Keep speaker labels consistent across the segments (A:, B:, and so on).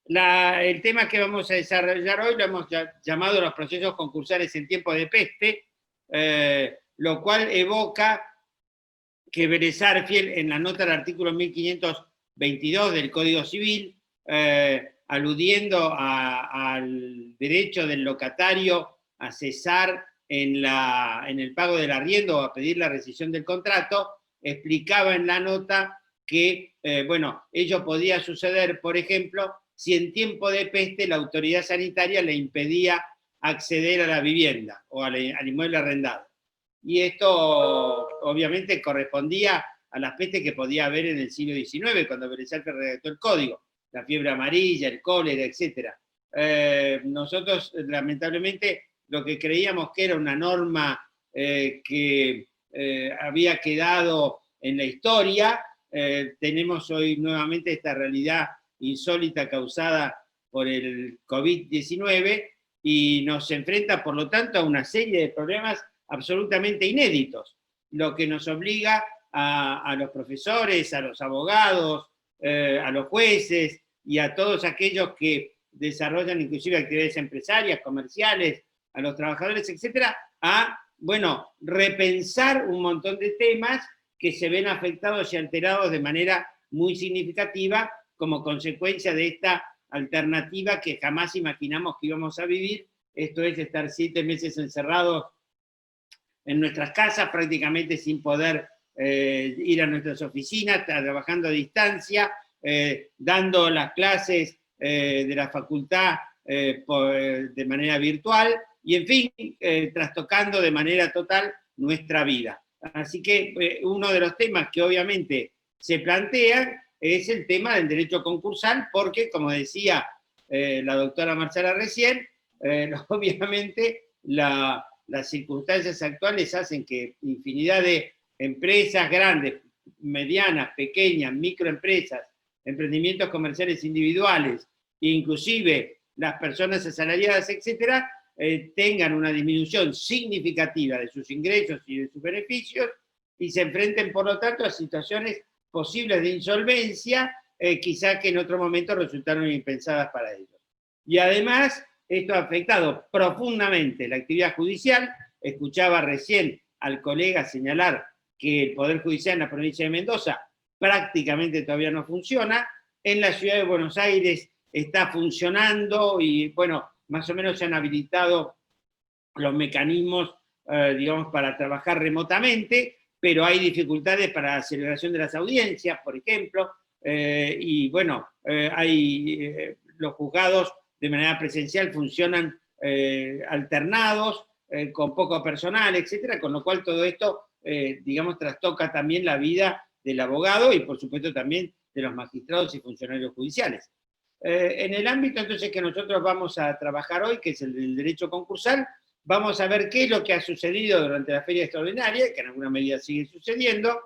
A: El tema que vamos a desarrollar hoy lo hemos llamado los procesos concursales en tiempos de peste, lo cual evoca que Vélez Sarsfield, en la nota del artículo 1522 del Código Civil, aludiendo al derecho del locatario a cesar en el pago del arriendo o a pedir la rescisión del contrato, explicaba en la nota que, bueno, ello podía suceder, por ejemplo, si en tiempo de peste la autoridad sanitaria le impedía acceder a la vivienda o al inmueble arrendado. Y esto obviamente correspondía a las pestes que podía haber en el siglo XIX, cuando Vélez Sarsfield redactó el código, la fiebre amarilla, el cólera, etc. Nosotros, lamentablemente, lo que creíamos que era una norma que había quedado en la historia, tenemos hoy nuevamente esta realidad insólita causada por el COVID-19 y nos enfrenta, por lo tanto, a una serie de problemas absolutamente inéditos, lo que nos obliga a los profesores, a los abogados, a los jueces y a todos aquellos que desarrollan inclusive actividades empresarias, comerciales, a los trabajadores, etcétera, a, bueno, repensar un montón de temas que se ven afectados y alterados de manera muy significativa como consecuencia de esta alternativa que jamás imaginamos que íbamos a vivir, esto es estar 7 meses encerrados en nuestras casas, prácticamente sin poder ir a nuestras oficinas, trabajando a distancia, dando las clases de la facultad de manera virtual, y en fin, trastocando de manera total nuestra vida. Así que uno de los temas que obviamente se plantean es el tema del derecho concursal, porque, como decía la doctora Marcela recién, obviamente las circunstancias actuales hacen que infinidad de empresas grandes, medianas, pequeñas, microempresas, emprendimientos comerciales individuales, inclusive las personas asalariadas, etcétera, tengan una disminución significativa de sus ingresos y de sus beneficios y se enfrenten, por lo tanto, a situaciones posibles de insolvencia, quizá que en otro momento resultaron impensadas para ellos. Y además, esto ha afectado profundamente la actividad judicial. Escuchaba recién al colega señalar que el Poder Judicial en la provincia de Mendoza prácticamente todavía no funciona. En la ciudad de Buenos Aires está funcionando y, bueno, más o menos se han habilitado los mecanismos, digamos, para trabajar remotamente, pero hay dificultades para la celebración de las audiencias, por ejemplo, y bueno, los juzgados de manera presencial funcionan alternados, con poco personal, etcétera, con lo cual todo esto, digamos, trastoca también la vida del abogado y, por supuesto, también de los magistrados y funcionarios judiciales. En el ámbito, entonces, que nosotros vamos a trabajar hoy, que es el del derecho concursal, vamos a ver qué es lo que ha sucedido durante la feria extraordinaria, que en alguna medida sigue sucediendo,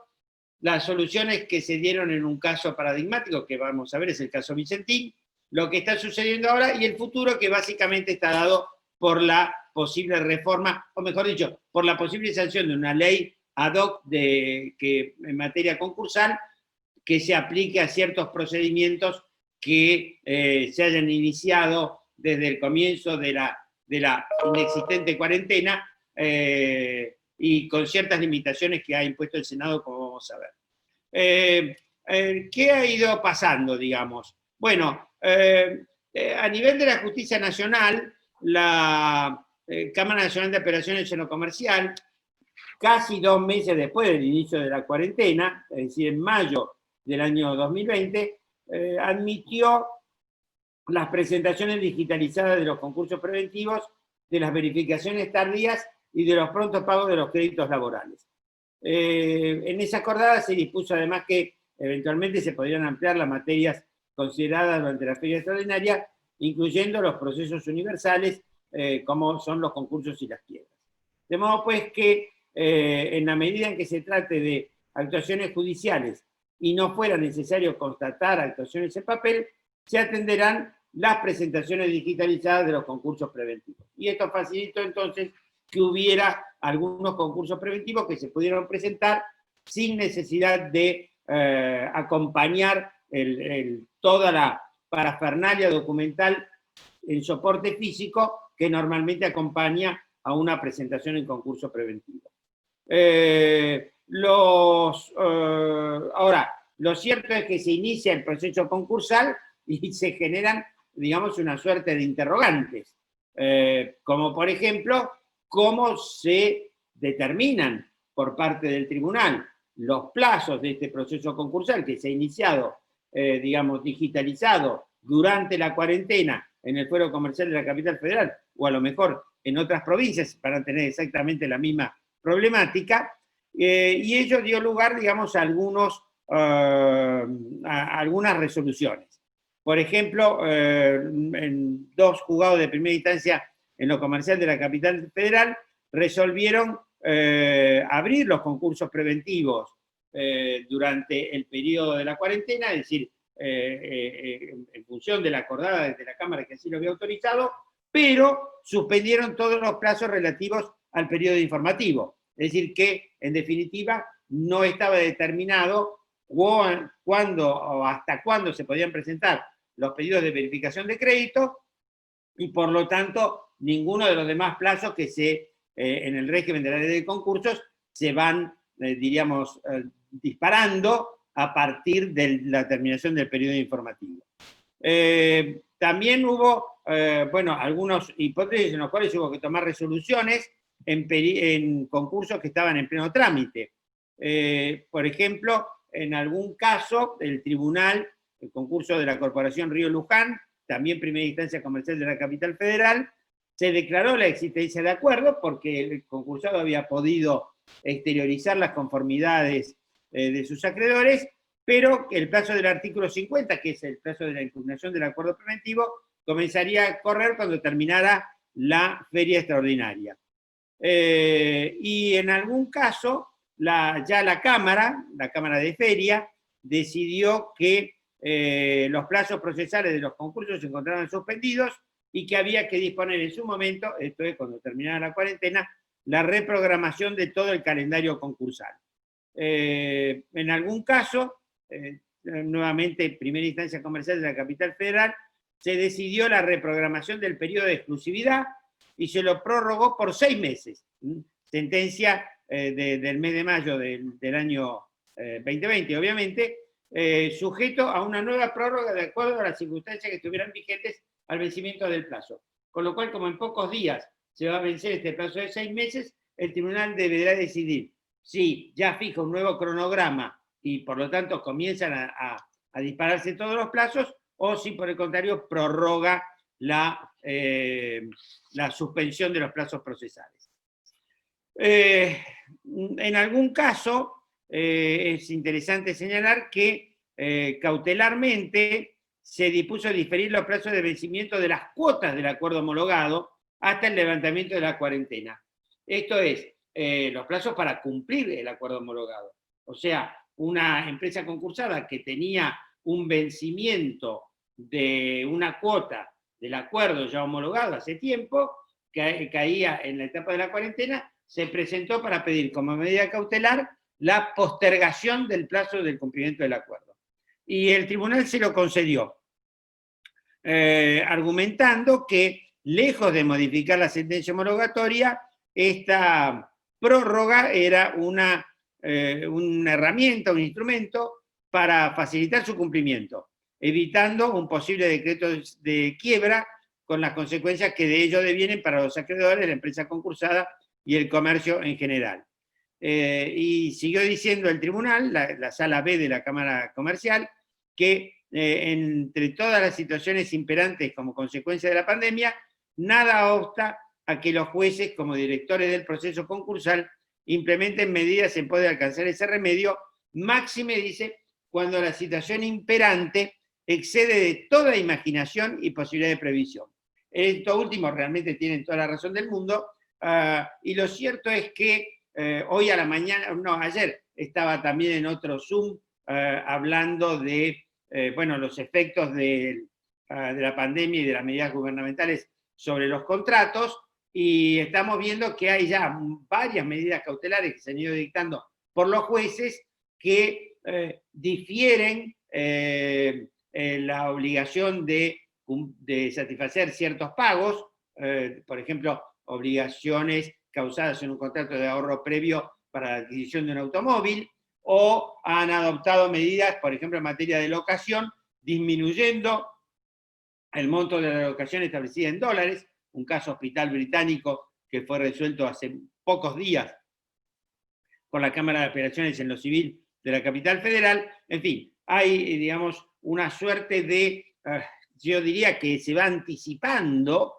A: las soluciones que se dieron en un caso paradigmático, que vamos a ver es el caso Vicentín, lo que está sucediendo ahora y el futuro que básicamente está dado por la posible reforma, o mejor dicho, por la posible sanción de una ley ad hoc que en materia concursal que se aplique a ciertos procedimientos que se hayan iniciado desde el comienzo de la inexistente cuarentena y con ciertas limitaciones que ha impuesto el Senado, como vamos a ver. ¿Qué ha ido pasando, digamos? Bueno, a nivel de la justicia nacional, la Cámara Nacional de Apelaciones en lo Comercial, casi 2 meses después del inicio de la cuarentena, es decir, en mayo del año 2020, admitió las presentaciones digitalizadas de los concursos preventivos, de las verificaciones tardías y de los prontos pagos de los créditos laborales. En esa acordada se dispuso además que eventualmente se podrían ampliar las materias consideradas durante la feria extraordinaria, incluyendo los procesos universales, como son los concursos y las quiebras. De modo pues que en la medida en que se trate de actuaciones judiciales y no fuera necesario constatar actuaciones en papel, se atenderán las presentaciones digitalizadas de los concursos preventivos. Y esto facilitó entonces que hubiera algunos concursos preventivos que se pudieron presentar sin necesidad de acompañar toda parafernalia documental en soporte físico que normalmente acompaña a una presentación en concurso preventivo. Ahora, lo cierto es que se inicia el proceso concursal y se generan, digamos, una suerte de interrogantes, como por ejemplo, cómo se determinan por parte del tribunal los plazos de este proceso concursal que se ha iniciado, digamos, digitalizado durante la cuarentena en el Fuero Comercial de la Capital Federal, o a lo mejor en otras provincias para tener exactamente la misma problemática, y ello dio lugar, digamos, a algunas resoluciones. Por ejemplo, en 2 juzgados de primera instancia en lo comercial de la Capital Federal resolvieron abrir los concursos preventivos durante el periodo de la cuarentena, es decir, en función de la acordada desde la Cámara que así lo había autorizado, pero suspendieron todos los plazos relativos al periodo informativo. Es decir, que en definitiva no estaba determinado cuándo o hasta cuándo se podían presentar los pedidos de verificación de crédito, y por lo tanto ninguno de los demás plazos que en el régimen de la ley de concursos se van, diríamos, disparando a partir de la terminación del periodo informativo. También hubo, bueno, algunas hipótesis en las cuales hubo que tomar resoluciones en concursos que estaban en pleno trámite. Por ejemplo, en algún caso, el tribunal, el concurso de la Corporación Río Luján, también primera instancia comercial de la Capital Federal, se declaró la existencia de acuerdo porque el concursado había podido exteriorizar las conformidades de sus acreedores, pero el plazo del artículo 50, que es el plazo de la impugnación del acuerdo preventivo, comenzaría a correr cuando terminara la feria extraordinaria. Y en algún caso, ya la Cámara de Feria, decidió que los plazos procesales de los concursos se encontraban suspendidos y que había que disponer en su momento, esto es cuando terminara la cuarentena, la reprogramación de todo el calendario concursal. En algún caso, nuevamente primera instancia comercial de la Capital Federal, se decidió la reprogramación del periodo de exclusividad y se lo prorrogó por 6 meses. Sentencia del mes de mayo del año 2020, obviamente, sujeto a una nueva prórroga de acuerdo a las circunstancias que estuvieran vigentes al vencimiento del plazo. Con lo cual, como en pocos días se va a vencer este plazo de 6 meses, el tribunal deberá decidir si ya fija un nuevo cronograma y por lo tanto comienzan a dispararse todos los plazos, o si por el contrario prorroga la suspensión de los plazos procesales. En algún caso, es interesante señalar que cautelarmente se dispuso diferir los plazos de vencimiento de las cuotas del acuerdo homologado hasta el levantamiento de la cuarentena. Esto es, los plazos para cumplir el acuerdo homologado. O sea, una empresa concursada que tenía un vencimiento de una cuota del acuerdo ya homologado hace tiempo, que caía en la etapa de la cuarentena, se presentó para pedir como medida cautelar la postergación del plazo del cumplimiento del acuerdo. Y el tribunal se lo concedió, argumentando que, lejos de modificar la sentencia homologatoria, esta prórroga era una herramienta, un instrumento para facilitar su cumplimiento, evitando un posible decreto de quiebra con las consecuencias que de ello devienen para los acreedores, la empresa concursada y el comercio en general. Y siguió diciendo el tribunal, la sala B de la Cámara Comercial, que entre todas las situaciones imperantes como consecuencia de la pandemia, nada obsta a que los jueces, como directores del proceso concursal, implementen medidas en pos de alcanzar ese remedio, máxime, dice, cuando la situación imperante excede de toda imaginación y posibilidad de previsión. Esto último realmente tienen toda la razón del mundo, y lo cierto es que hoy a la mañana, no, ayer estaba también en otro Zoom hablando de bueno, los efectos de la pandemia y de las medidas gubernamentales sobre los contratos, y estamos viendo que hay ya varias medidas cautelares que se han ido dictando por los jueces que difieren la obligación de satisfacer ciertos pagos, por ejemplo, obligaciones causadas en un contrato de ahorro previo para la adquisición de un automóvil, o han adoptado medidas, por ejemplo, en materia de locación, disminuyendo el monto de la locación establecida en dólares, un caso hospital británico que fue resuelto hace pocos días por la Cámara de Apelaciones en lo civil de la capital federal. En fin, hay, digamos, una suerte de, yo diría que se va anticipando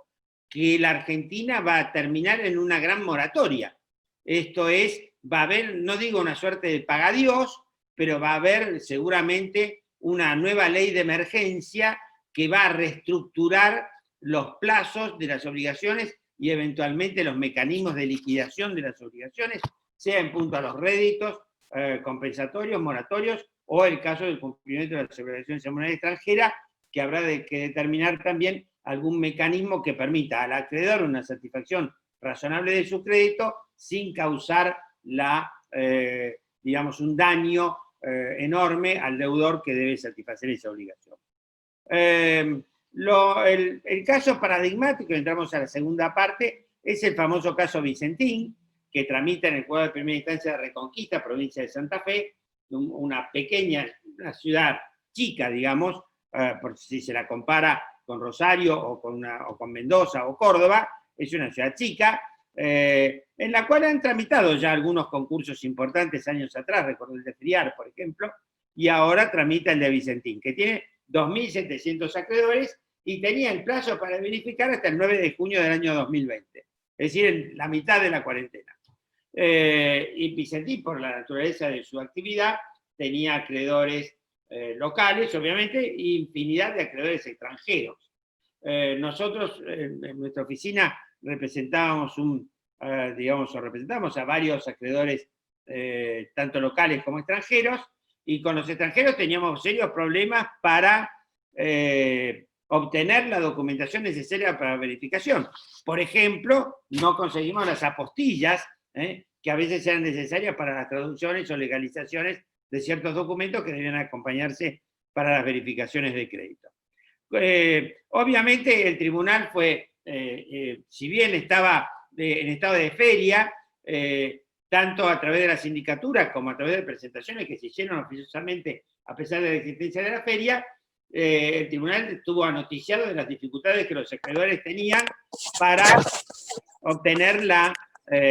A: que la Argentina va a terminar en una gran moratoria. Esto es, va a haber, no digo una suerte de pagadiós, pero va a haber seguramente una nueva ley de emergencia que va a reestructurar los plazos de las obligaciones y eventualmente los mecanismos de liquidación de las obligaciones, sea en punto a los réditos, compensatorios, moratorios, o el caso del cumplimiento de las obligaciones en moneda extranjera, que habrá que determinar también algún mecanismo que permita al acreedor una satisfacción razonable de su crédito sin causar digamos, un daño enorme al deudor que debe satisfacer esa obligación. El caso paradigmático, entramos a la segunda parte, es el famoso caso Vicentín, que tramita en el juzgado de primera instancia de Reconquista, provincia de Santa Fe, una pequeña, una ciudad chica, digamos, por si se la compara con Rosario o con Mendoza o Córdoba, es una ciudad chica, en la cual han tramitado ya algunos concursos importantes años atrás, recuerdo el de Friar, por ejemplo, y ahora tramita el de Vicentín, que tiene 2.700 acreedores y tenía el plazo para verificar hasta el 9 de junio del año 2020, es decir, en la mitad de la cuarentena. Y Vicentín, por la naturaleza de su actividad, tenía acreedores locales, obviamente, e infinidad de acreedores extranjeros. Nosotros, en nuestra oficina, representábamos digamos, o representamos a varios acreedores, tanto locales como extranjeros, y con los extranjeros teníamos serios problemas para obtener la documentación necesaria para la verificación. Por ejemplo, no conseguimos las apostillas, que a veces eran necesarias para las traducciones o legalizaciones de ciertos documentos que debían acompañarse para las verificaciones de crédito. Obviamente el tribunal fue, si bien estaba en estado de feria, tanto a través de la sindicatura como a través de presentaciones que se hicieron oficiosamente a pesar de la existencia de la feria, el tribunal estuvo anoticiado de las dificultades que los acreedores tenían para obtener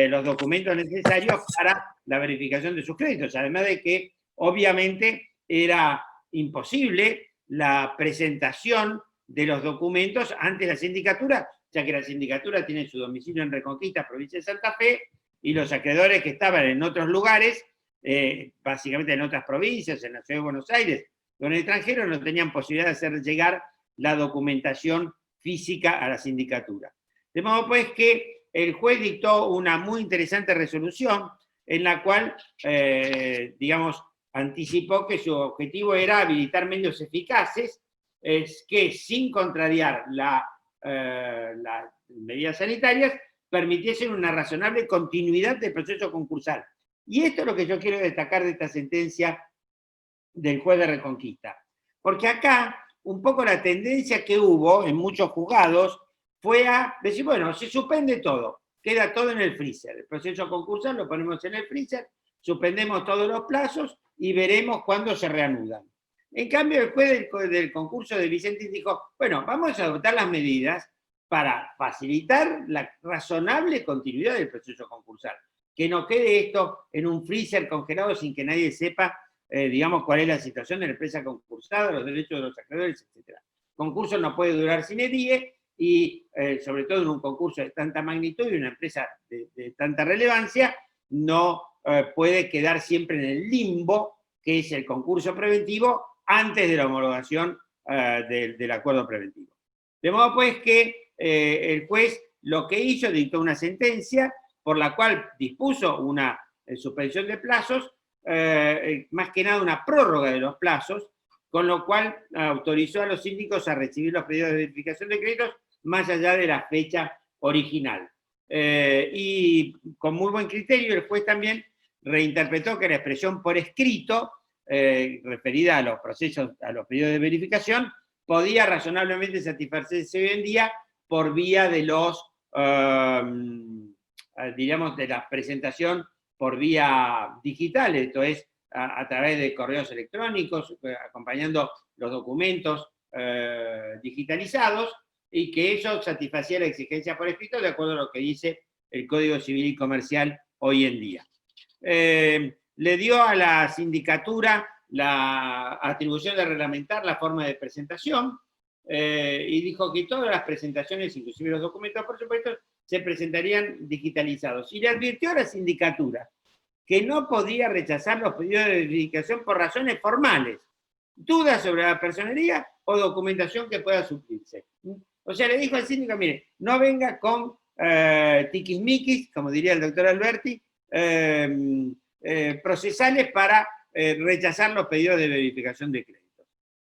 A: los documentos necesarios para la verificación de sus créditos, además de que obviamente era imposible la presentación de los documentos ante la sindicatura, ya que la sindicatura tiene su domicilio en Reconquista, provincia de Santa Fe, y los acreedores que estaban en otros lugares, básicamente en otras provincias, en la ciudad de Buenos Aires, o en el extranjero, no tenían posibilidad de hacer llegar la documentación física a la sindicatura. De modo pues que el juez dictó una muy interesante resolución en la cual, digamos, anticipó que su objetivo era habilitar medios eficaces que, sin contrariar las medidas sanitarias, permitiesen una razonable continuidad del proceso concursal. Y esto es lo que yo quiero destacar de esta sentencia del juez de Reconquista. Porque acá, un poco la tendencia que hubo en muchos juzgados fue a decir, bueno, se suspende todo, queda todo en el freezer. El proceso concursal lo ponemos en el freezer, suspendemos todos los plazos y veremos cuándo se reanudan. En cambio, el juez del concurso de Vicentín dijo, bueno, vamos a adoptar las medidas para facilitar la razonable continuidad del proceso concursal. Que no quede esto en un freezer congelado sin que nadie sepa, digamos, cuál es la situación de la empresa concursada, los derechos de los acreedores, etc. El concurso no puede durar sine die y, sobre todo en un concurso de tanta magnitud y una empresa de tanta relevancia, no puede quedar siempre en el limbo, que es el concurso preventivo, antes de la homologación del acuerdo preventivo. De modo pues que el juez lo que hizo, dictó una sentencia por la cual dispuso una suspensión de plazos, más que nada una prórroga de los plazos, con lo cual autorizó a los síndicos a recibir los pedidos de verificación de créditos más allá de la fecha original. Y con muy buen criterio el juez también reinterpretó que la expresión por escrito referida a los procesos, a los periodos de verificación, podía razonablemente satisfacerse hoy en día por vía de los, digamos, de la presentación por vía digital, esto es, a través de correos electrónicos, acompañando los documentos digitalizados, y que eso satisfacía la exigencia por escrito de acuerdo a lo que dice el Código Civil y Comercial hoy en día. Le dio a la sindicatura la atribución de reglamentar la forma de presentación, y dijo que todas las presentaciones, inclusive los documentos, por supuesto, se presentarían digitalizados. Y le advirtió a la sindicatura que no podía rechazar los pedidos de verificación por razones formales, dudas sobre la personería o documentación que pueda suplirse. O sea, le dijo al síndico, mire, no venga con tiquismiquis, como diría el doctor Alberti, procesales para rechazar los pedidos de verificación de créditos.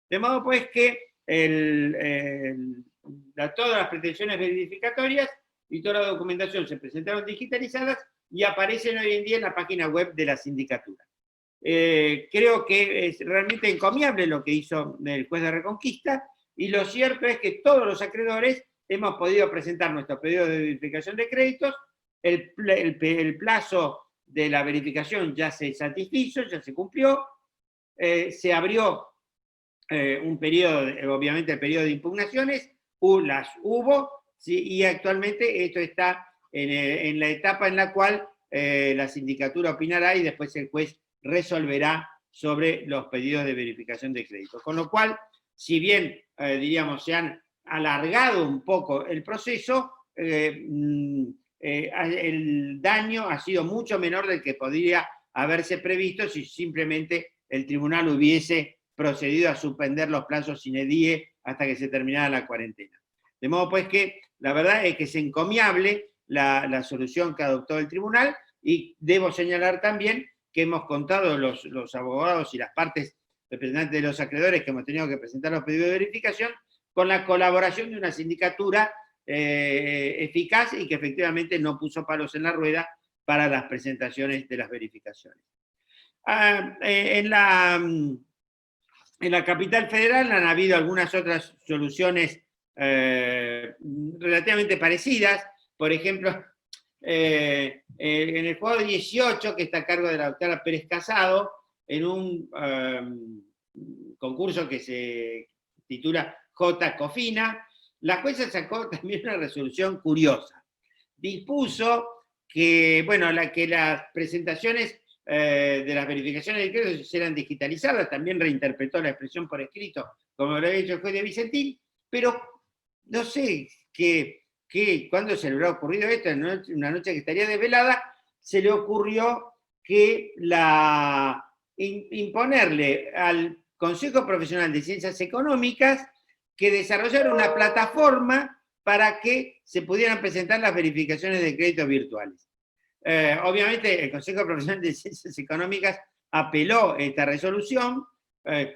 A: De modo pues que todas las pretensiones verificatorias y toda la documentación se presentaron digitalizadas y aparecen hoy en día en la página web de la sindicatura. Creo que es realmente encomiable lo que hizo el juez de Reconquista, y lo cierto es que todos los acreedores hemos podido presentar nuestro pedido de verificación de créditos, el plazo de la verificación ya se satisfizo, ya se cumplió, se abrió un periodo, obviamente el periodo de impugnaciones, las hubo, ¿sí? Y actualmente esto está en la etapa en la cual la sindicatura opinará y después el juez resolverá sobre los pedidos de verificación de crédito. Con lo cual, si bien, diríamos, se han alargado un poco el proceso, el daño ha sido mucho menor del que podría haberse previsto si simplemente el tribunal hubiese procedido a suspender los plazos sine die hasta que se terminara la cuarentena. De modo pues que la verdad es que es encomiable la solución que adoptó el tribunal, y debo señalar también que hemos contado los abogados y las partes representantes de los acreedores que hemos tenido que presentar los pedidos de verificación con la colaboración de una sindicatura eficaz y que efectivamente no puso palos en la rueda para las presentaciones de las verificaciones. En la capital federal han habido algunas otras soluciones relativamente parecidas. Por ejemplo, en el juego 18, que está a cargo de la doctora Pérez Casado, en un concurso que se titula J. Cofina, la jueza sacó también una resolución curiosa. Dispuso que, bueno, que las presentaciones de las verificaciones de créditos eran digitalizadas, también reinterpretó la expresión por escrito, como lo había hecho el juez de Vicentín, pero no sé cuándo se le habrá ocurrido esto, en una noche que estaría desvelada, se le ocurrió que imponerle al Consejo Profesional de Ciencias Económicas que desarrollara una plataforma para que se pudieran presentar las verificaciones de créditos virtuales. Obviamente el Consejo Profesional de Ciencias Económicas apeló esta resolución,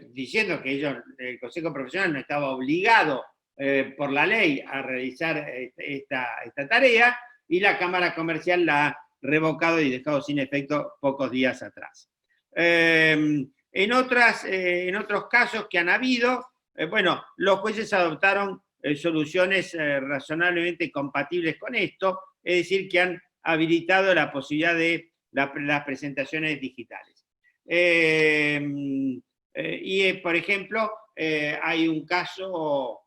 A: diciendo que el Consejo Profesional no estaba obligado por la ley a realizar esta tarea, y la Cámara Comercial la ha revocado y dejado sin efecto pocos días atrás. En otros casos que han habido, bueno, los jueces adoptaron soluciones razonablemente compatibles con esto, es decir, que han habilitado la posibilidad de las presentaciones digitales. Por ejemplo, hay un caso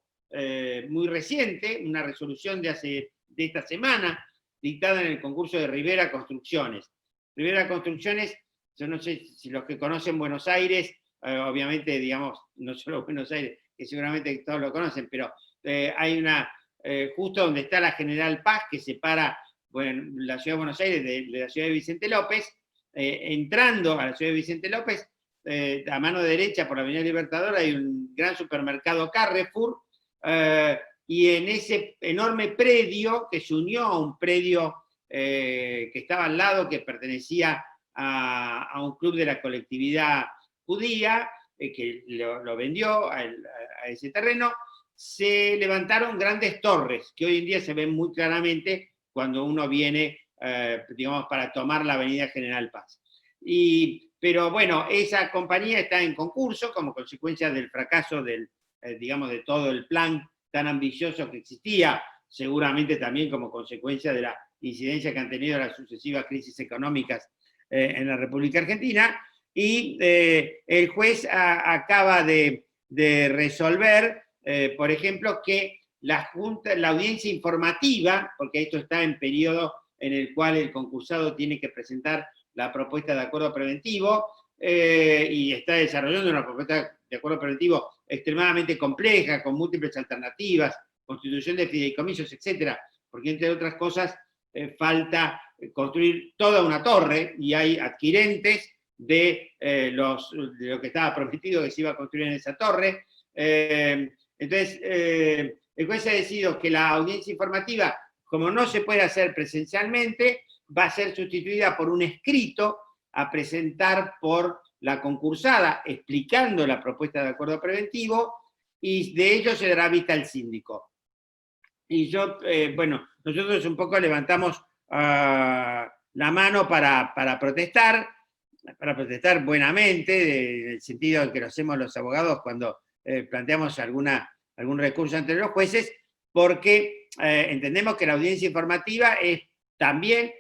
A: muy reciente, una resolución de esta semana, dictada en el concurso de Rivera Construcciones. Rivera Construcciones, yo no sé si los que conocen Buenos Aires, obviamente, digamos, no solo Buenos Aires, que seguramente todos lo conocen, pero hay justo donde está la General Paz, que separa la ciudad de Buenos Aires de la ciudad de Vicente López, entrando a la ciudad de Vicente López, a mano derecha por la Avenida Libertador hay un gran supermercado Carrefour, y en ese enorme predio, que se unió a un predio que estaba al lado, que pertenecía a un club de la colectividad judía, que lo vendió a ese terreno, se levantaron grandes torres, que hoy en día se ven muy claramente cuando uno viene, digamos, para tomar la Avenida General Paz. Pero bueno, esa compañía está en concurso como consecuencia del fracaso digamos, de todo el plan tan ambicioso que existía, seguramente también como consecuencia de la incidencia que han tenido las sucesivas crisis económicas en la República Argentina, y el juez acaba de resolver, por ejemplo, que la audiencia informativa, porque esto está en periodo en el cual el concursado tiene que presentar la propuesta de acuerdo preventivo, y está desarrollando una propuesta de acuerdo preventivo extremadamente compleja, con múltiples alternativas, constitución de fideicomisos, etcétera, porque entre otras cosas falta construir toda una torre, y hay adquirentes de lo que estaba prometido que se iba a construir en esa torre. Entonces, el juez ha decidido que la audiencia informativa, como no se puede hacer presencialmente, va a ser sustituida por un escrito a presentar por la concursada, explicando la propuesta de acuerdo preventivo, y de ello se dará vista al síndico. Y yo, bueno, nosotros un poco levantamos la mano para protestar buenamente, en el sentido en que lo hacemos los abogados cuando planteamos algún recurso ante los jueces, porque entendemos que la audiencia informativa es también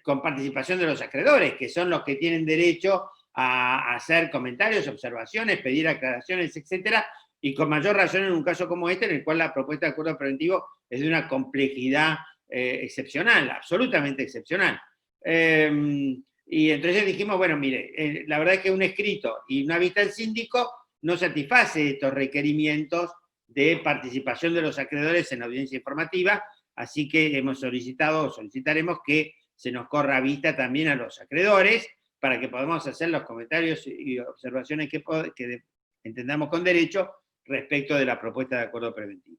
A: con participación de los acreedores, que son los que tienen derecho a hacer comentarios, observaciones, pedir aclaraciones, etcétera, y con mayor razón en un caso como este, en el cual la propuesta de acuerdo preventivo es de una complejidad excepcional, absolutamente excepcional. Y entonces dijimos, bueno, mire, la verdad es que un escrito y una vista al síndico no satisface estos requerimientos de participación de los acreedores en la audiencia informativa, así que hemos solicitaremos que se nos corra vista también a los acreedores, para que podamos hacer los comentarios y observaciones que entendamos con derecho respecto de la propuesta de acuerdo preventivo.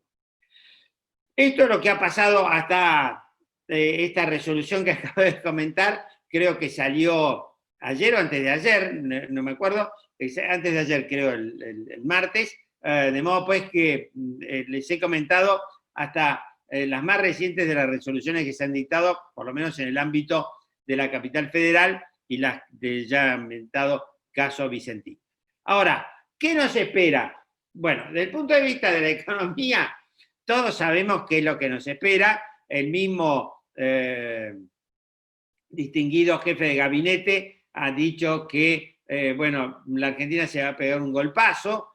A: Esto es lo que ha pasado hasta esta resolución que acabo de comentar. Creo que salió ayer o antes de ayer, no me acuerdo, antes de ayer creo, el martes, de modo pues que les he comentado hasta las más recientes de las resoluciones que se han dictado, por lo menos en el ámbito de la capital federal, y las del ya mentado caso Vicentín. Ahora, ¿qué nos espera? Bueno, desde el punto de vista de la economía, todos sabemos qué es lo que nos espera. El mismo distinguido jefe de gabinete ha dicho que, bueno, la Argentina se va a pegar un golpazo,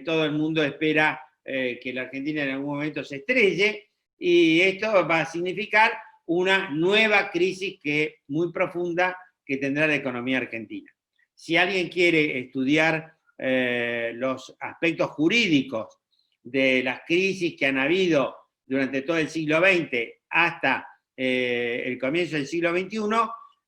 A: todo el mundo espera que la Argentina en algún momento se estrelle, y esto va a significar una nueva crisis muy profunda que tendrá la economía argentina. Si alguien quiere estudiar los aspectos jurídicos de las crisis que han habido durante todo el siglo XX hasta el comienzo del siglo XXI,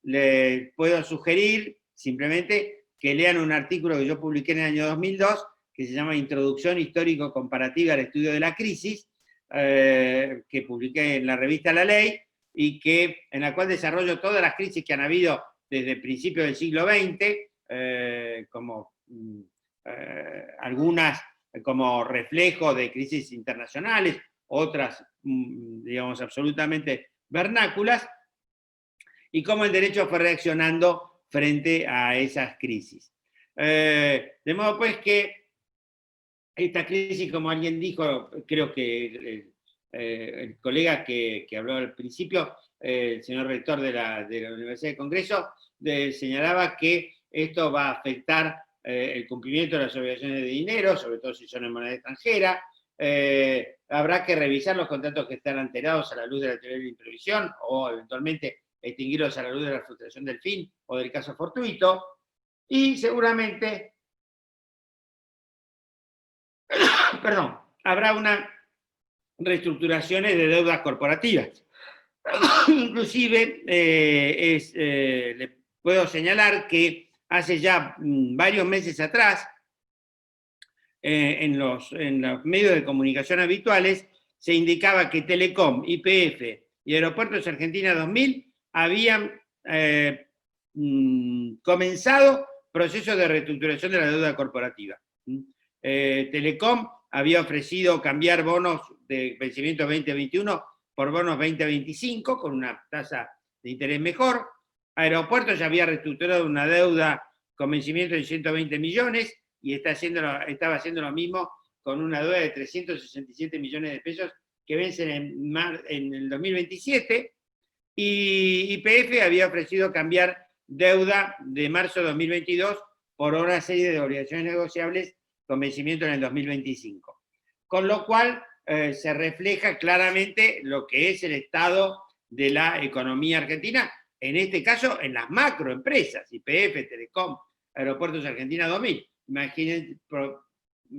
A: le puedo sugerir simplemente que lean un artículo que yo publiqué en el año 2002, que se llama Introducción Histórico-Comparativa al Estudio de la Crisis, que publiqué en la revista La Ley, y en la cual desarrollo todas las crisis que han habido desde el principio del siglo XX, como algunas como reflejo de crisis internacionales, otras, digamos, absolutamente vernáculas, y cómo el derecho fue reaccionando frente a esas crisis. De modo pues que esta crisis, como alguien dijo, creo que el colega que habló al principio, el señor rector de la Universidad del Congreso, señalaba que esto va a afectar el cumplimiento de las obligaciones de dinero, sobre todo si son en moneda extranjera. Habrá que revisar los contratos que están alterados a la luz de la teoría de la imprevisión, o eventualmente extinguirlos a la luz de la frustración del fin o del caso fortuito, y seguramente perdón, habrá unas reestructuraciones de deudas corporativas. Inclusive, le puedo señalar que hace ya varios meses atrás, en los medios de comunicación habituales, se indicaba que Telecom, YPF y Aeropuertos Argentina 2000 habían comenzado procesos de reestructuración de la deuda corporativa. Telecom había ofrecido cambiar bonos de vencimiento 2021 por bonos 2025 con una tasa de interés mejor. Aeropuertos ya había reestructurado una deuda con vencimiento de 120 millones y estaba haciendo lo mismo con una deuda de 367 millones de pesos que vencen en el 2027, y YPF había ofrecido cambiar deuda de marzo de 2022 por una serie de obligaciones negociables con vencimiento en el 2025. Con lo cual se refleja claramente lo que es el estado de la economía argentina, en este caso en las macroempresas, YPF, Telecom, Aeropuertos Argentina 2000. Imaginen,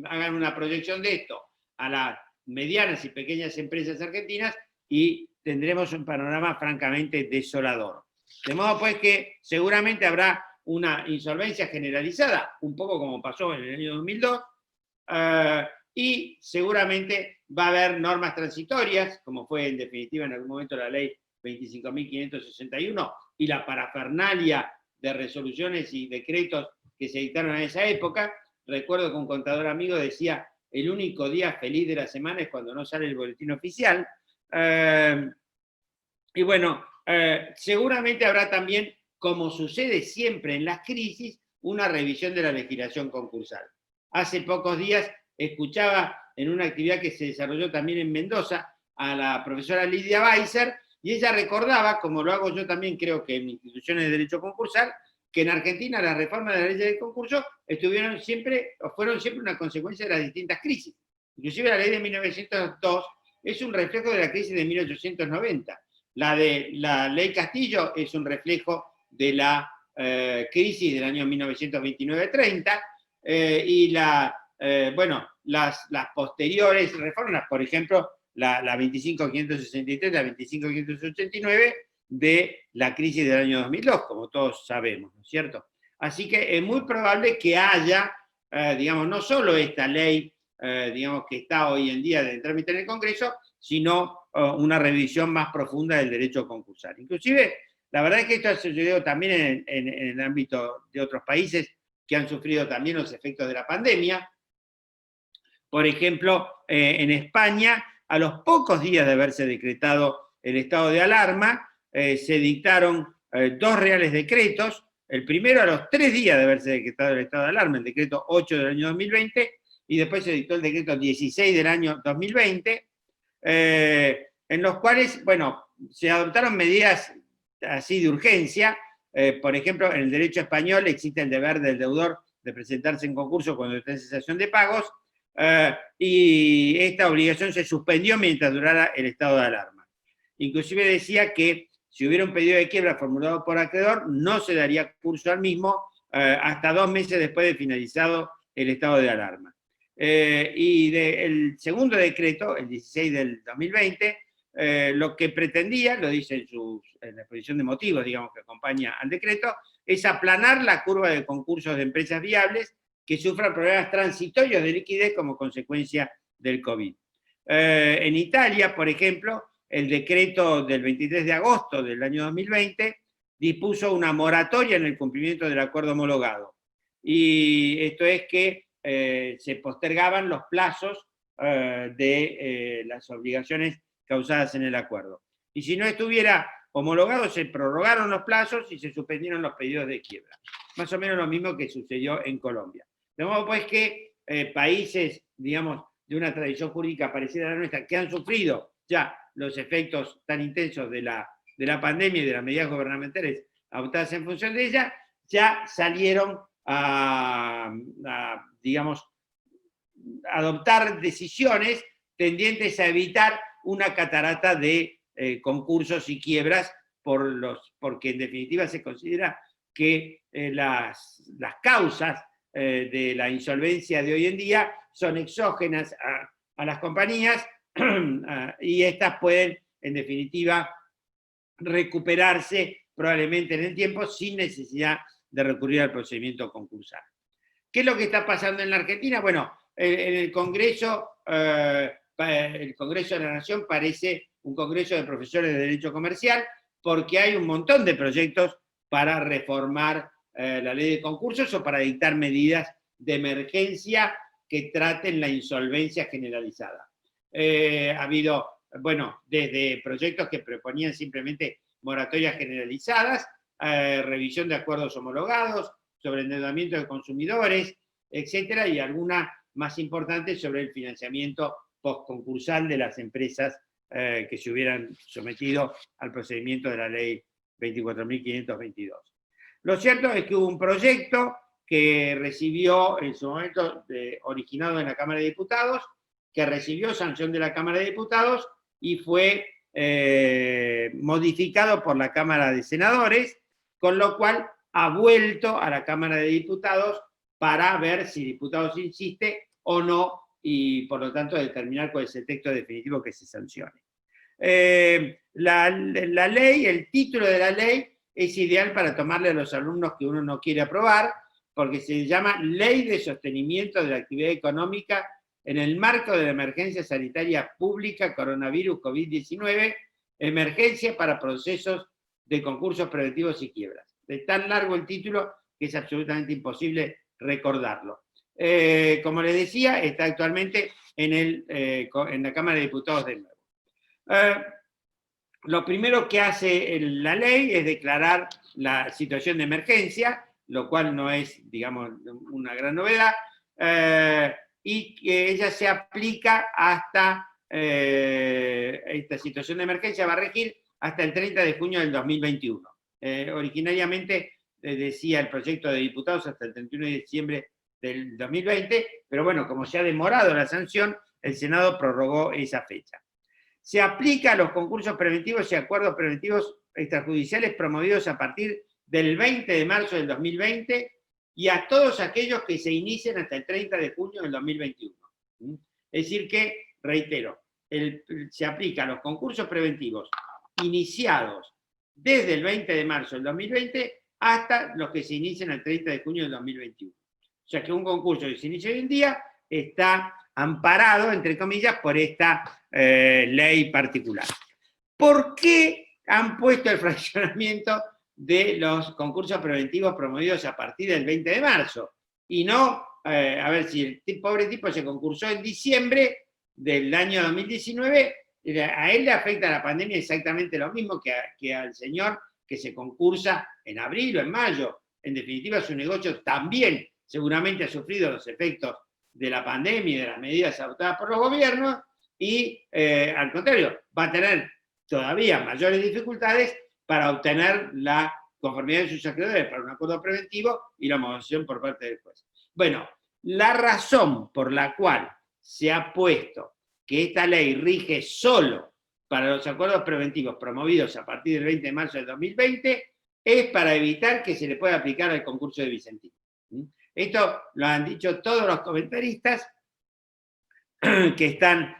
A: hagan una proyección de esto a las medianas y pequeñas empresas argentinas y tendremos un panorama francamente desolador. De modo pues que seguramente habrá una insolvencia generalizada, un poco como pasó en el año 2002, y seguramente va a haber normas transitorias, como fue en definitiva en algún momento la ley 25.561 y la parafernalia de resoluciones y decretos que se dictaron en esa época. Recuerdo que un contador amigo decía: el único día feliz de la semana es cuando no sale el boletín oficial. Y bueno, seguramente habrá también, como sucede siempre en las crisis, una revisión de la legislación concursal. Hace pocos días escuchaba en una actividad que se desarrolló también en Mendoza a la profesora Lidia Weiser, y ella recordaba, como lo hago yo también creo que en instituciones de derecho concursal, que en Argentina las reformas de la ley de concurso fueron siempre una consecuencia de las distintas crisis. Inclusive la ley de 1902 es un reflejo de la crisis de 1890. La de la ley Castillo es un reflejo de la crisis del año 1929-30, y las posteriores reformas, por ejemplo, la 25.563, la 25.589, de la crisis del año 2002, como todos sabemos, ¿no es cierto? Así que es muy probable que haya, digamos, no solo esta ley, digamos, que está hoy en día de trámite en el Congreso, sino una revisión más profunda del derecho concursal. Inclusive, la verdad es que esto ha sucedido también en el ámbito de otros países que han sufrido también los efectos de la pandemia. Por ejemplo, en España, a los pocos días de haberse decretado el estado de alarma, se dictaron 2 reales decretos. El primero a los 3 días de haberse decretado el estado de alarma, el decreto 8 del año 2020, y después se dictó el decreto 16 del año 2020, en los cuales, bueno, se adoptaron medidas así de urgencia. Por ejemplo, en el derecho español existe el deber del deudor de presentarse en concurso cuando está en cesación de pagos, y esta obligación se suspendió mientras durara el estado de alarma. Inclusive decía que si hubiera un pedido de quiebra formulado por acreedor, no se daría curso al mismo hasta 2 meses después de finalizado el estado de alarma. Y el segundo decreto, el 16 del 2020, lo que pretendía, lo dice en la exposición de motivos, digamos, que acompaña al decreto, es aplanar la curva de concursos de empresas viables que sufran problemas transitorios de liquidez como consecuencia del COVID. En Italia, por ejemplo, el decreto del 23 de agosto del año 2020 dispuso una moratoria en el cumplimiento del acuerdo homologado. Y esto es que se postergaban los plazos de las obligaciones causadas en el acuerdo. Y si no estuviera homologado, se prorrogaron los plazos y se suspendieron los pedidos de quiebra. Más o menos lo mismo que sucedió en Colombia. De modo pues que países, digamos, de una tradición jurídica parecida a la nuestra, que han sufrido ya los efectos tan intensos de la pandemia y de las medidas gubernamentales adoptadas en función de ella, ya salieron a digamos, adoptar decisiones tendientes a evitar una catarata de concursos y quiebras, porque en definitiva se considera que las causas de la insolvencia de hoy en día son exógenas a las compañías, y estas pueden, en definitiva, recuperarse probablemente en el tiempo sin necesidad de recurrir al procedimiento concursal. ¿Qué es lo que está pasando en la Argentina? Bueno, en el Congreso de la Nación parece un congreso de profesores de Derecho Comercial, porque hay un montón de proyectos para reformar la ley de concursos o para dictar medidas de emergencia que traten la insolvencia generalizada. Ha habido, bueno, desde proyectos que proponían simplemente moratorias generalizadas, revisión de acuerdos homologados, sobre endeudamiento de consumidores, etcétera, y alguna más importante sobre el financiamiento postconcursal de las empresas que se hubieran sometido al procedimiento de la ley 24.522. Lo cierto es que hubo un proyecto que recibió en su momento, originado en la Cámara de Diputados, que recibió sanción de la Cámara de Diputados y fue modificado por la Cámara de Senadores, con lo cual ha vuelto a la Cámara de Diputados para ver si Diputados insiste o no, y por lo tanto determinar cuál es el texto definitivo que se sancione. La ley, el título de la ley, es ideal para tomarle a los alumnos que uno no quiere aprobar, porque se llama Ley de Sostenimiento de la Actividad Económica en el marco de la emergencia sanitaria pública coronavirus COVID-19, emergencia para procesos de concursos preventivos y quiebras. Es tan largo el título que es absolutamente imposible recordarlo. Como les decía, está actualmente en la Cámara de Diputados de nuevo. Lo primero que hace la ley es declarar la situación de emergencia, lo cual no es, digamos, una gran novedad, y que ella se aplica hasta, esta situación de emergencia va a regir hasta el 30 de junio del 2021. Originariamente decía el proyecto de diputados hasta el 31 de diciembre del 2020, pero bueno, como se ha demorado la sanción, el Senado prorrogó esa fecha. Se aplica a los concursos preventivos y acuerdos preventivos extrajudiciales promovidos a partir del 20 de marzo del 2020 y a todos aquellos que se inicien hasta el 30 de junio del 2021. Es decir que, reitero, se aplica a los concursos preventivos iniciados desde el 20 de marzo del 2020 hasta los que se inician el 30 de junio del 2021. O sea que un concurso que se inicia hoy en día está amparado, entre comillas, por esta ley particular. ¿Por qué han puesto el fraccionamiento de los concursos preventivos promovidos a partir del 20 de marzo? Y no, a ver, si el pobre tipo se concursó en diciembre del año 2019, a él le afecta la pandemia exactamente lo mismo que al señor que se concursa en abril o en mayo. En definitiva, su negocio también seguramente ha sufrido los efectos de la pandemia y de las medidas adoptadas por los gobiernos, y al contrario, va a tener todavía mayores dificultades para obtener la conformidad de sus acreedores para un acuerdo preventivo y la homologación por parte del juez. Bueno, la razón por la cual se ha puesto que esta ley rige solo para los acuerdos preventivos promovidos a partir del 20 de marzo del 2020 es para evitar que se le pueda aplicar al concurso de Vicentín. Esto lo han dicho todos los comentaristas que están,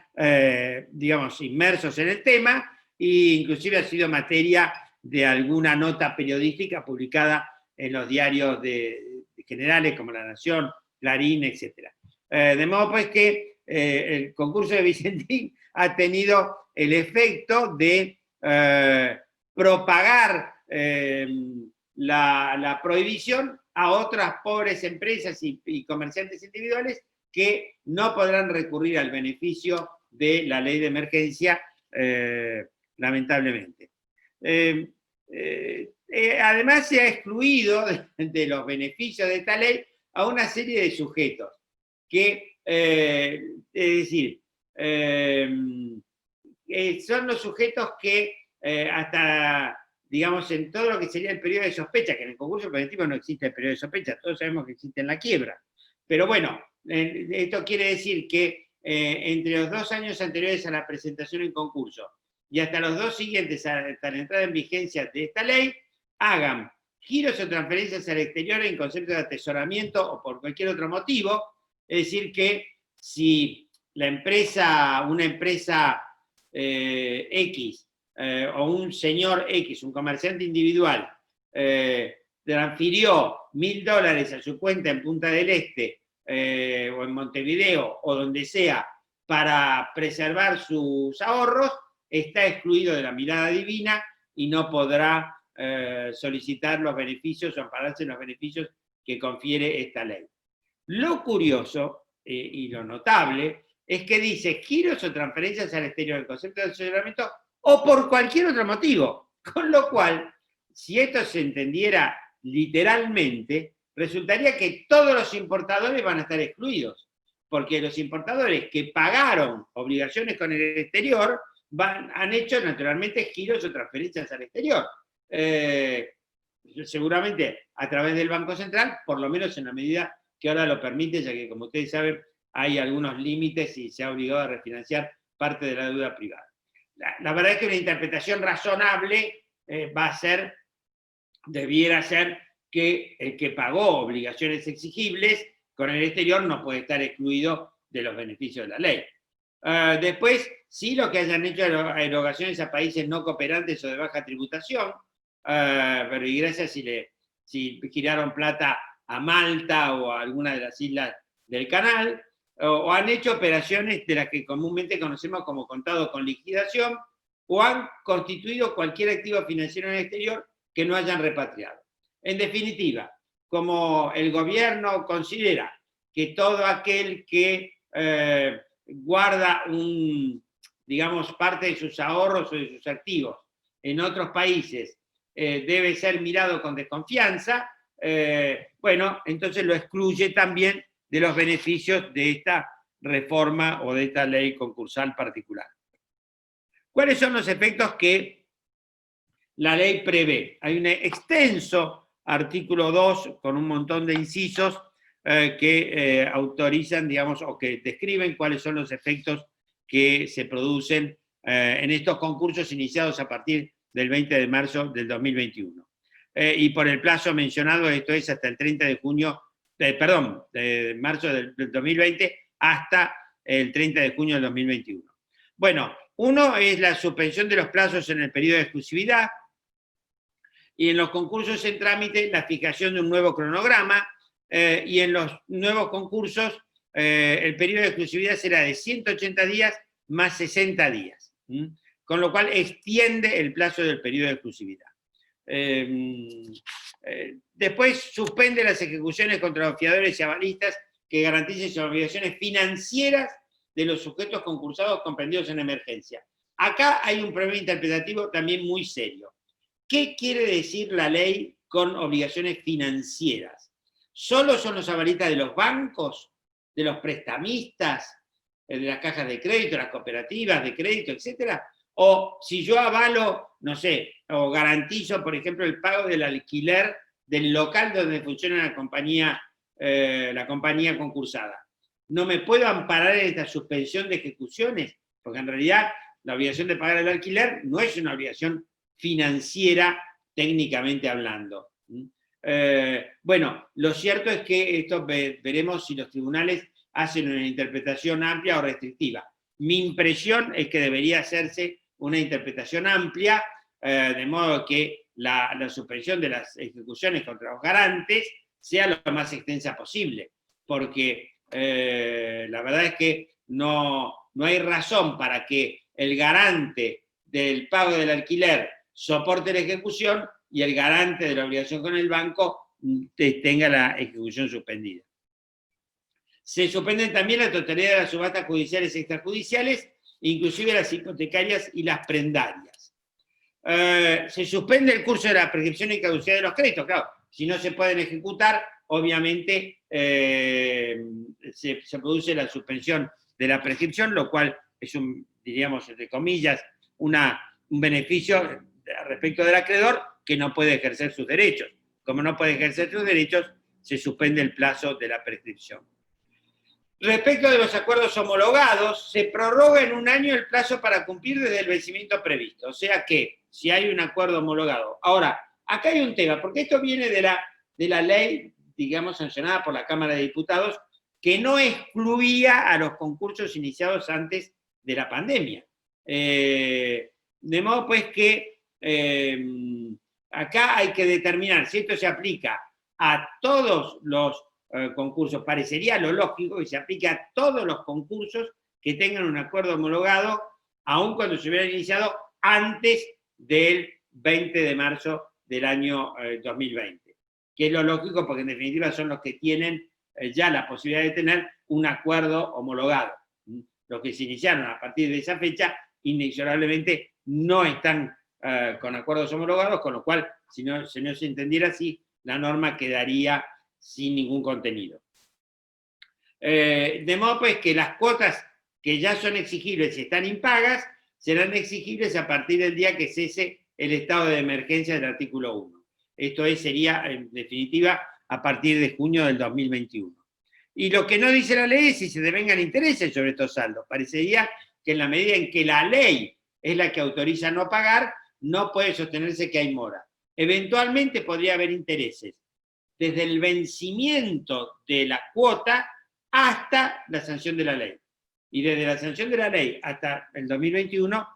A: digamos, inmersos en el tema, e inclusive ha sido materia de alguna nota periodística publicada en los diarios generales como La Nación, Clarín, etc. De modo pues que el concurso de Vicentín ha tenido el efecto de propagar la prohibición a otras pobres empresas y comerciantes individuales que no podrán recurrir al beneficio de la ley de emergencia, lamentablemente. Además se ha excluido de los beneficios de esta ley a una serie de sujetos que, es decir, son los sujetos que hasta, digamos, en todo lo que sería el periodo de sospecha, que en el concurso preventivo no existe el periodo de sospecha, todos sabemos que existe en la quiebra. Pero bueno, esto quiere decir que entre los 2 años anteriores a la presentación en concurso y hasta los 2 siguientes hasta la entrada en vigencia de esta ley, hagan giros o transferencias al exterior en concepto de atesoramiento o por cualquier otro motivo. Es decir que si una empresa X o un señor X, un comerciante individual, transfirió $1.000 a su cuenta en Punta del Este o en Montevideo o donde sea para preservar sus ahorros, está excluido de la mirada divina y no podrá solicitar los beneficios o ampararse en los beneficios que confiere esta ley. Lo curioso y lo notable es que dice giros o transferencias al exterior, el concepto de asesoramiento, o por cualquier otro motivo. Con lo cual, si esto se entendiera literalmente, resultaría que todos los importadores van a estar excluidos, porque los importadores que pagaron obligaciones con el exterior han hecho naturalmente giros o transferencias al exterior. Seguramente a través del Banco Central, por lo menos en la medida que ahora lo permite, ya que como ustedes saben, hay algunos límites y se ha obligado a refinanciar parte de la deuda privada. La verdad es que una interpretación razonable debiera ser que el que pagó obligaciones exigibles con el exterior no puede estar excluido de los beneficios de la ley. Después, sí, lo que hayan hecho erogaciones a países no cooperantes o de baja tributación, pero y gracias si giraron plata a Malta o a alguna de las islas del canal, o han hecho operaciones de las que comúnmente conocemos como contado con liquidación, o han constituido cualquier activo financiero en el exterior que no hayan repatriado. En definitiva, como el gobierno considera que todo aquel que guarda digamos, parte de sus ahorros o de sus activos en otros países debe ser mirado con desconfianza, bueno, entonces lo excluye también de los beneficios de esta reforma o de esta ley concursal particular. ¿Cuáles son los efectos que la ley prevé? Hay un extenso artículo 2 con un montón de incisos que autorizan, digamos, o que describen cuáles son los efectos que se producen en estos concursos iniciados a partir del 20 de marzo del 2021. Y por el plazo mencionado, esto es hasta el 30 de junio, de marzo del 2020 hasta el 30 de junio del 2021. Bueno, uno es la suspensión de los plazos en el periodo de exclusividad, y en los concursos en trámite la fijación de un nuevo cronograma, y en los nuevos concursos el periodo de exclusividad será de 180 días más 60 días, con lo cual extiende el plazo del periodo de exclusividad. Después suspende las ejecuciones contra los fiadores y avalistas que garanticen sus obligaciones financieras de los sujetos concursados comprendidos en emergencia. Acá hay un problema interpretativo también muy serio. ¿Qué quiere decir la ley con obligaciones financieras? ¿Solo son los avalistas de los bancos, de los prestamistas, de las cajas de crédito, las cooperativas de crédito, etcétera? O si yo avalo, no sé, o garantizo, por ejemplo, el pago del alquiler del local donde funciona la compañía concursada. ¿No me puedo amparar en esta suspensión de ejecuciones? Porque en realidad la obligación de pagar el alquiler no es una obligación financiera técnicamente hablando. Bueno, lo cierto es que esto veremos si los tribunales hacen una interpretación amplia o restrictiva. Mi impresión es que debería hacerse una interpretación amplia, de modo que la suspensión de las ejecuciones contra los garantes sea lo más extensa posible, porque la verdad es que no hay razón para que el garante del pago del alquiler soporte la ejecución y el garante de la obligación con el banco tenga la ejecución suspendida. Se suspenden también la totalidad de las subastas judiciales y extrajudiciales, inclusive las hipotecarias y las prendarias. Se suspende el curso de la prescripción y caducidad de los créditos. Claro, si no se pueden ejecutar, obviamente se produce la suspensión de la prescripción, lo cual es diríamos, entre comillas, un beneficio respecto del acreedor que no puede ejercer sus derechos. Como no puede ejercer sus derechos, se suspende el plazo de la prescripción. Respecto de los acuerdos homologados, se prorroga en un año el plazo para cumplir desde el vencimiento previsto. O sea que, si hay un acuerdo homologado. Ahora, acá hay un tema, porque esto viene de la ley, digamos, sancionada por la Cámara de Diputados, que no excluía a los concursos iniciados antes de la pandemia. De modo, pues, que acá hay que determinar si esto se aplica a todos los concursos. Parecería lo lógico que se aplique a todos los concursos que tengan un acuerdo homologado, aun cuando se hubieran iniciado antes del 20 de marzo del año 2020. Que es lo lógico porque en definitiva son los que tienen ya la posibilidad de tener un acuerdo homologado. Los que se iniciaron a partir de esa fecha, inexorablemente no están con acuerdos homologados, con lo cual, si no se entendiera así, la norma quedaría sin ningún contenido. De modo pues que las cuotas que ya son exigibles y están impagas, serán exigibles a partir del día que cese el estado de emergencia del artículo 1. Esto sería, en definitiva, a partir de junio del 2021. Y lo que no dice la ley es si se devengan intereses sobre estos saldos. Parecería que en la medida en que la ley es la que autoriza no pagar, no puede sostenerse que hay mora. Eventualmente podría haber intereses desde el vencimiento de la cuota hasta la sanción de la ley. Y desde la sanción de la ley hasta el 2021,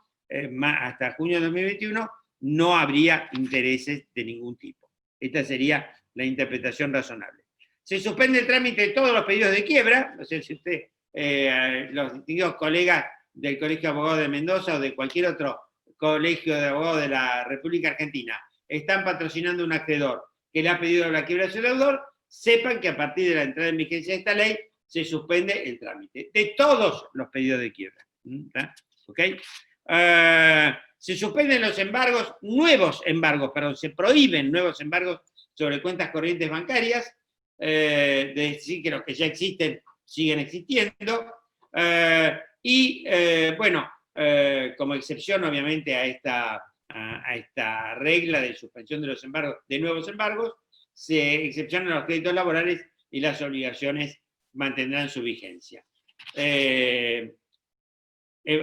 A: hasta junio de 2021, no habría intereses de ningún tipo. Esta sería la interpretación razonable. Se suspende el trámite de todos los pedidos de quiebra, no sé si usted, los distinguidos colegas del Colegio de Abogados de Mendoza o de cualquier otro colegio de abogados de la República Argentina están patrocinando un acreedor que le ha pedido la quiebra a su deudor, sepan que a partir de la entrada en vigencia de esta ley se suspende el trámite de todos los pedidos de quiebra. ¿Okay? Se suspenden los embargos, se prohíben nuevos embargos sobre cuentas corrientes bancarias, de decir que los que ya existen siguen existiendo, como excepción obviamente a esta regla de suspensión de los embargos, de nuevos embargos, se excepcionan los créditos laborales y las obligaciones mantendrán su vigencia.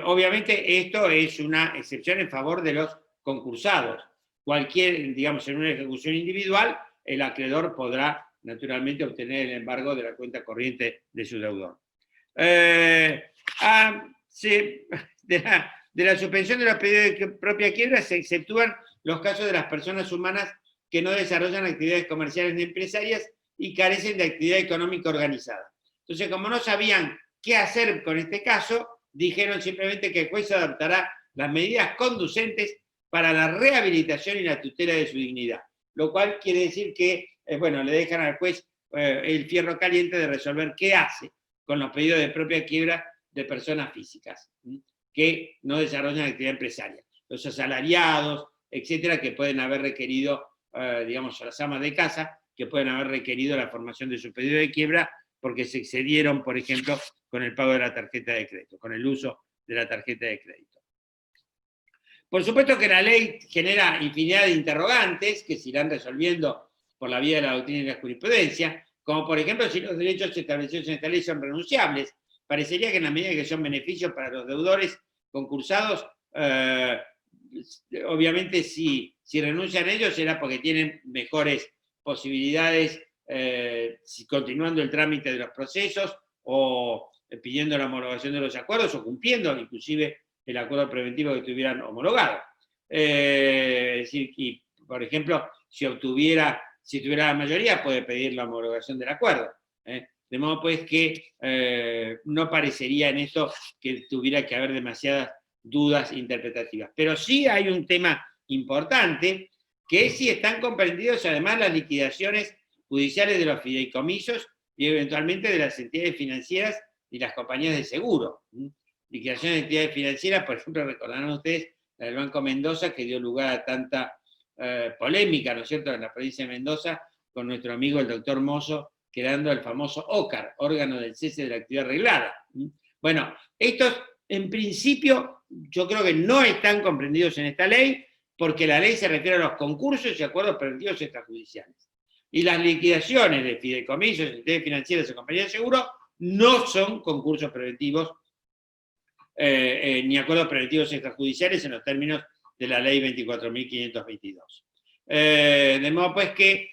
A: Obviamente esto es una excepción en favor de los concursados. Digamos, en una ejecución individual, el acreedor podrá naturalmente obtener el embargo de la cuenta corriente de su deudor. De la suspensión de los pedidos de propia quiebra se exceptúan los casos de las personas humanas que no desarrollan actividades comerciales ni empresarias y carecen de actividad económica organizada. Entonces, como no sabían qué hacer con este caso, dijeron simplemente que el juez adoptará las medidas conducentes para la rehabilitación y la tutela de su dignidad. Lo cual quiere decir que, le dejan al juez el fierro caliente de resolver qué hace con los pedidos de propia quiebra de personas físicas que no desarrollan actividad empresaria. Los asalariados, etcétera, que pueden haber requerido, las amas de casa, que pueden haber requerido la formación de su pedido de quiebra porque se excedieron, por ejemplo, con el pago de la tarjeta de crédito, con el uso de la tarjeta de crédito. Por supuesto que la ley genera infinidad de interrogantes que se irán resolviendo por la vía de la doctrina y la jurisprudencia, como por ejemplo si los derechos establecidos en esta ley son renunciables. Parecería que en la medida que son beneficios para los deudores concursados, obviamente si renuncian a ellos será porque tienen mejores posibilidades continuando el trámite de los procesos o pidiendo la homologación de los acuerdos o cumpliendo inclusive el acuerdo preventivo que tuvieran homologado. Es decir, que, por ejemplo, si tuviera la mayoría, puede pedir la homologación del acuerdo. De modo pues que no parecería en esto que tuviera que haber demasiadas dudas interpretativas. Pero sí hay un tema importante, que es si están comprendidos además las liquidaciones judiciales de los fideicomisos y eventualmente de las entidades financieras y las compañías de seguro. Liquidaciones de entidades financieras, por ejemplo, recordarán ustedes la del Banco Mendoza, que dio lugar a tanta polémica, ¿no es cierto?, en la provincia de Mendoza, con nuestro amigo el doctor Mozo, quedando el famoso OCAR, órgano del cese de la actividad reglada. Bueno, estos, en principio, yo creo que no están comprendidos en esta ley, porque la ley se refiere a los concursos y acuerdos preventivos extrajudiciales. Y las liquidaciones de fideicomisos, entidades financieras o compañías de seguro no son concursos preventivos ni acuerdos preventivos extrajudiciales en los términos de la ley 24.522. De modo pues que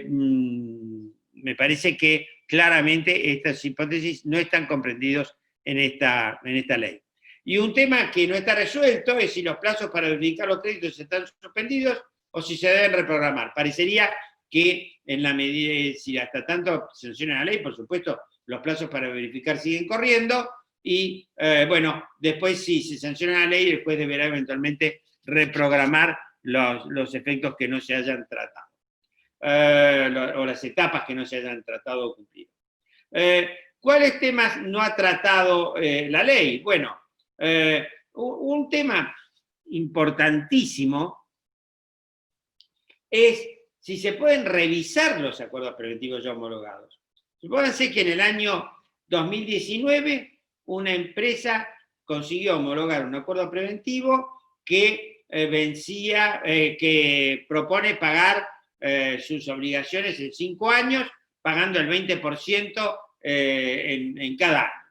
A: me parece que claramente estas hipótesis no están comprendidos en esta ley. Y un tema que no está resuelto es si los plazos para verificar los créditos están suspendidos o si se deben reprogramar. Parecería que en la medida, si hasta tanto se sanciona la ley, por supuesto, los plazos para verificar siguen corriendo, y después si se sanciona la ley, el juez deberá eventualmente reprogramar los efectos que no se hayan tratado, o las etapas que no se hayan tratado o cumplido. ¿Cuáles temas no ha tratado la ley? Bueno, un tema importantísimo es si se pueden revisar los acuerdos preventivos ya homologados. Supónganse que en el año 2019 una empresa consiguió homologar un acuerdo preventivo que que propone pagar sus obligaciones en 5 años, pagando el 20% en cada año.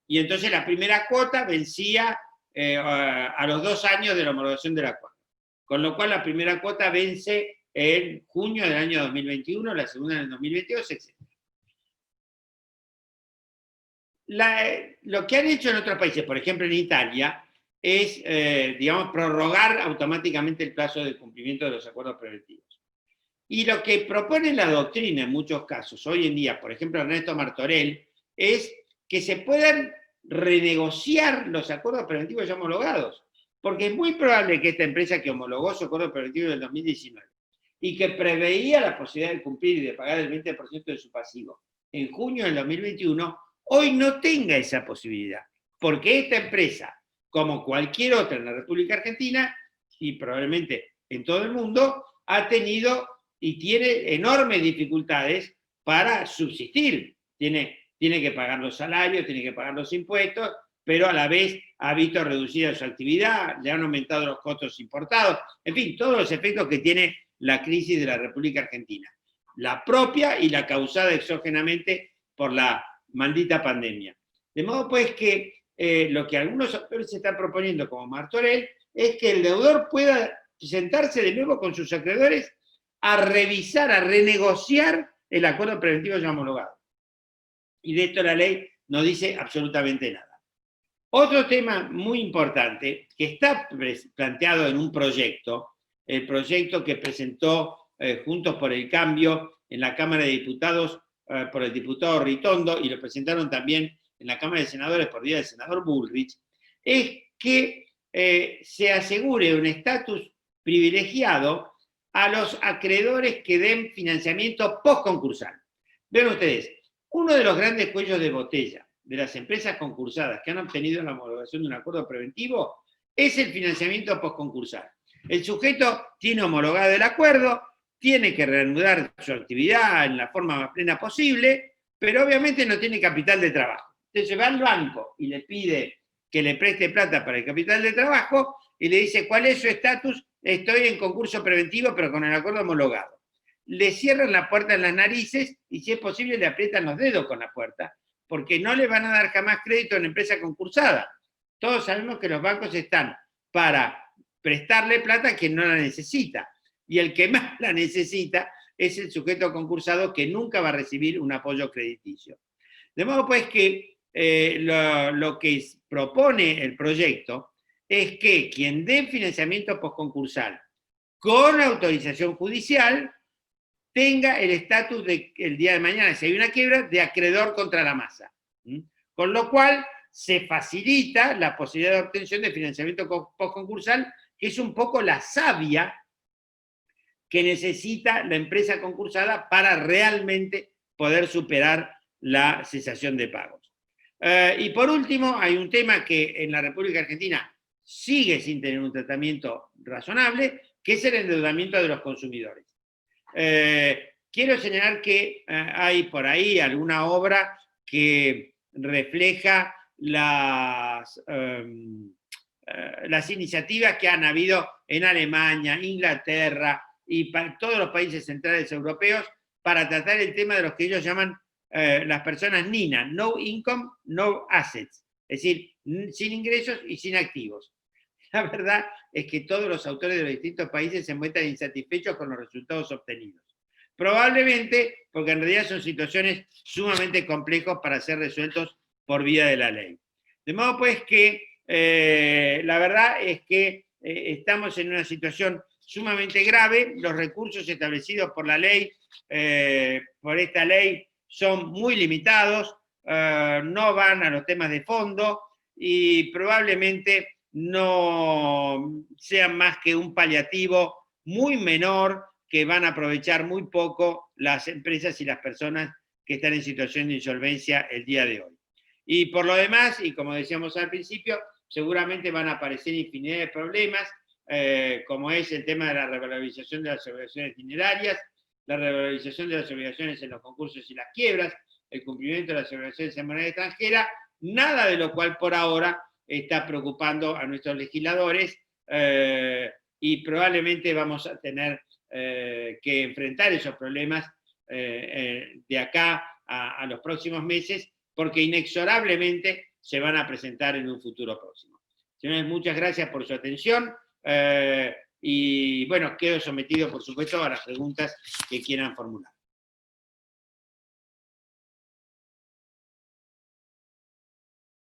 A: Y entonces la primera cuota vencía a los 2 años de la homologación del acuerdo. Con lo cual la primera cuota vence en junio del año 2021, la segunda en el 2022, etc. Lo que han hecho en otros países, por ejemplo en Italia, es, digamos, prorrogar automáticamente el plazo de cumplimiento de los acuerdos preventivos. Y lo que propone la doctrina en muchos casos, hoy en día, por ejemplo Ernesto Martorell, es que se puedan renegociar los acuerdos preventivos ya homologados. Porque es muy probable que esta empresa que homologó su acuerdo preventivo en el 2019 y que preveía la posibilidad de cumplir y de pagar el 20% de su pasivo en junio del 2021, hoy no tenga esa posibilidad. Porque esta empresa, como cualquier otra en la República Argentina, y probablemente en todo el mundo, ha tenido y tiene enormes dificultades para subsistir. Tiene que pagar los salarios, tiene que pagar los impuestos, pero a la vez ha visto reducida su actividad, le han aumentado los costos importados, en fin, todos los efectos que tiene la crisis de la República Argentina. La propia y la causada exógenamente por la maldita pandemia. De modo pues que lo que algunos autores se están proponiendo, como Martorell, es que el deudor pueda sentarse de nuevo con sus acreedores a revisar, a renegociar el acuerdo preventivo ya homologado. Y de esto la ley no dice absolutamente nada. Otro tema muy importante que está planteado en un proyecto, el proyecto que presentó Juntos por el Cambio en la Cámara de Diputados por el diputado Ritondo, y lo presentaron también en la Cámara de Senadores por vía del senador Bullrich, es que se asegure un estatus privilegiado a los acreedores que den financiamiento postconcursal. Vean ustedes, uno de los grandes cuellos de botella de las empresas concursadas que han obtenido la homologación de un acuerdo preventivo es el financiamiento postconcursal. El sujeto tiene homologado el acuerdo, tiene que reanudar su actividad en la forma más plena posible, pero obviamente no tiene capital de trabajo. Entonces va al banco y le pide que le preste plata para el capital de trabajo y le dice cuál es su estatus. Estoy en concurso preventivo, pero con el acuerdo homologado. Le cierran la puerta en las narices y, si es posible, le aprietan los dedos con la puerta, porque no le van a dar jamás crédito a una empresa concursada. Todos sabemos que los bancos están para prestarle plata a quien no la necesita, y el que más la necesita es el sujeto concursado, que nunca va a recibir un apoyo crediticio. De modo pues que lo que propone el proyecto es que quien dé financiamiento postconcursal con autorización judicial tenga el estatus de, el día de mañana, si hay una quiebra, de acreedor contra la masa. Con lo cual se facilita la posibilidad de obtención de financiamiento postconcursal, que es un poco la savia que necesita la empresa concursada para realmente poder superar la cesación de pagos. Y por último, hay un tema que en la República Argentina sigue sin tener un tratamiento razonable, que es el endeudamiento de los consumidores. Quiero señalar que hay por ahí alguna obra que refleja las iniciativas que han habido en Alemania, Inglaterra y todos los países centrales europeos para tratar el tema de los que ellos llaman las personas NINA, no income, no assets, es decir, sin ingresos y sin activos. La verdad es que todos los autores de los distintos países se muestran insatisfechos con los resultados obtenidos. Probablemente porque en realidad son situaciones sumamente complejas para ser resueltos por vía de la ley. De modo pues que la verdad es que estamos en una situación sumamente grave. Los recursos establecidos por la ley, por esta ley, son muy limitados, no van a los temas de fondo y probablemente no sean más que un paliativo muy menor que van a aprovechar muy poco las empresas y las personas que están en situación de insolvencia el día de hoy. Y por lo demás, y como decíamos al principio, seguramente van a aparecer infinidad de problemas, como es el tema de la revalorización de las obligaciones dinerarias, la revalorización de las obligaciones en los concursos y las quiebras, el cumplimiento de las obligaciones en moneda extranjera, nada de lo cual por ahora está preocupando a nuestros legisladores, y probablemente vamos a tener que enfrentar esos problemas de acá a los próximos meses, porque inexorablemente se van a presentar en un futuro próximo. Señores, muchas gracias por su atención, y bueno, quedo sometido, por supuesto, a las preguntas que quieran formular.